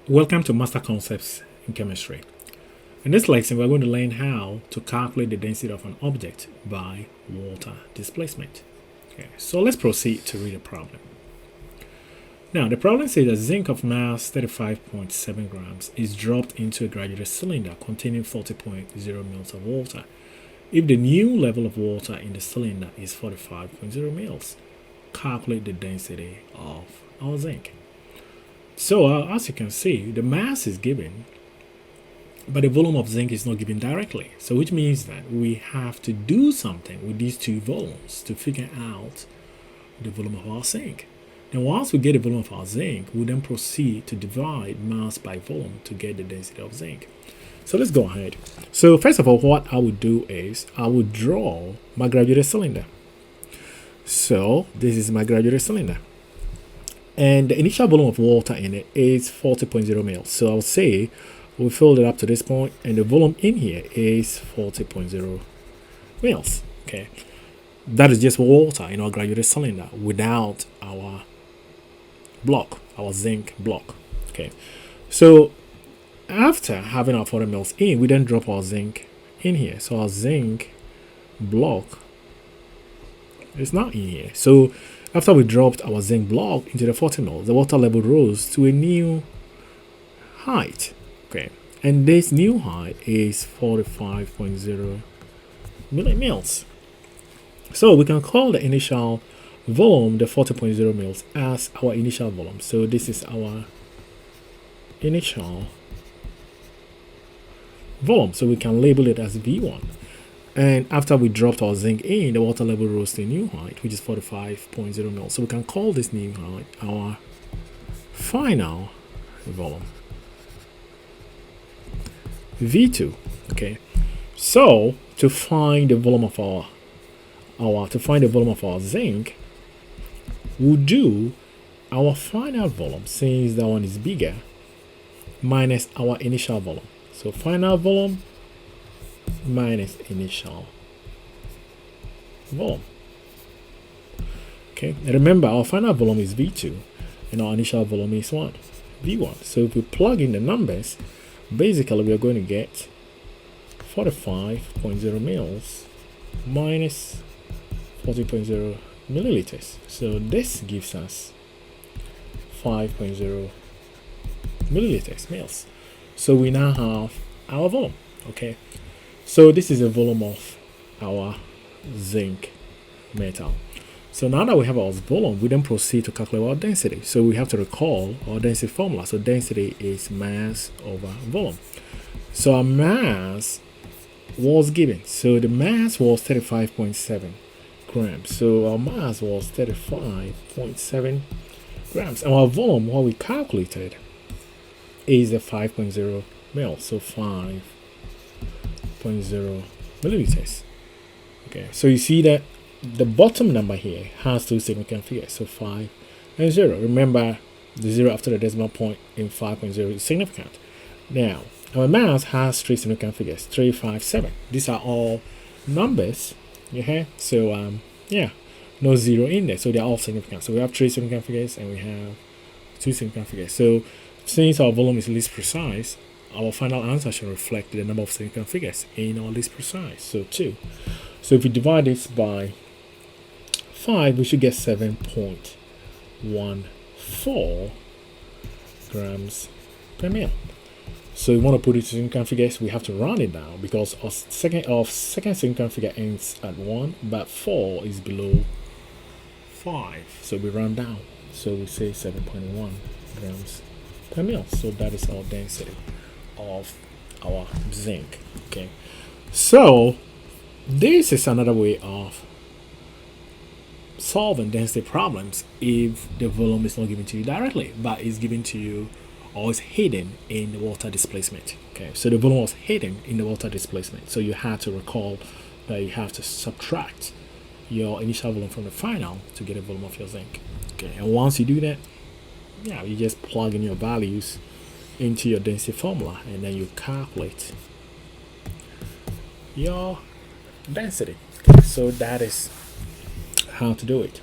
Welcome to Master Concepts in Chemistry. In this lesson, we're going to learn how to calculate the density of an object by water displacement. Okay, so let's proceed to read the problem. Now, the problem says that zinc of mass 35.7 grams is dropped into a graduated cylinder containing 40.0 mils of water. If the new level of water in the cylinder is 45.0 mils, calculate the density of our zinc. So as you can see, the mass is given, but the volume of zinc is not given directly. So which means that we have to do something with these two volumes to figure out the volume of our zinc. Then once we get the volume of our zinc, we then proceed to divide mass by volume to get the density of zinc. So let's go ahead. So first of all, what I would do is I would draw my graduated cylinder. So this is my graduated cylinder. And the initial volume of water in it is 40.0 mils. So I'll say we filled it up to this point, and the volume in here is 40.0 mils. Okay, that is just water in our graduated cylinder without our block, our zinc block. Okay, so after having our 40 mils in, we then drop our zinc in here. So our zinc block is not in here. So after we dropped our zinc block into the 40 mils, the water level rose to a new height. Okay, and this new height is 45.0 millimils. So we can call the initial volume, the 40.0 mils, as our initial volume. So this is our initial volume. So we can label it as V1. And after we dropped our zinc in, the water level rose to a new height, which is 45.0 mils. So we can call this new height our final volume, V2. Okay. So to find the volume of our zinc, we'll do our final volume, since that one is bigger, minus our initial volume. So final volume minus initial volume. Okay, and remember our final volume is V2 and our initial volume is what? V1. So if we plug in the numbers, basically we are going to get 45.0 mils minus 40.0 milliliters. So this gives us 5.0 milliliters mils. So we now have our volume. Okay, so this is the volume of our zinc metal. So now that we have our volume, we then proceed to calculate our density. So we have to recall our density formula. So density is mass over volume. So our mass was given. So the mass was 35.7 grams. So our mass was 35.7 grams. And our volume, what we calculated, is a 5.0 mils. So 5.0 milliliters. Okay, so you see that the bottom number here has two significant figures, so 5 and 0. Remember, the 0 after the decimal point in 5.0 is significant. Now, our mass has three significant figures, 3, 5, 7. These are all numbers. Okay, so no 0 in there, so they're all significant. So we have three significant figures and we have two significant figures. So since our volume is least precise, our final answer should reflect the number of significant figures in our least precise, so 2. So if we divide this by 5, we should get 7.14 grams per mil. So we want to put it to significant figures, we have to round it down because our second significant figure ends at 1, but 4 is below 5. So we round down. So we say 7.1 grams per mil. So that is our density of our zinc. Okay, so this is another way of solving density problems if the volume is not given to you directly, but is given to you or is hidden in the water displacement. Okay, so the volume was hidden in the water displacement, so you have to recall that you have to subtract your initial volume from the final to get a volume of your zinc. Okay, and once you do that, you just plug in your values into your density formula and then you calculate your density. So that is how to do it.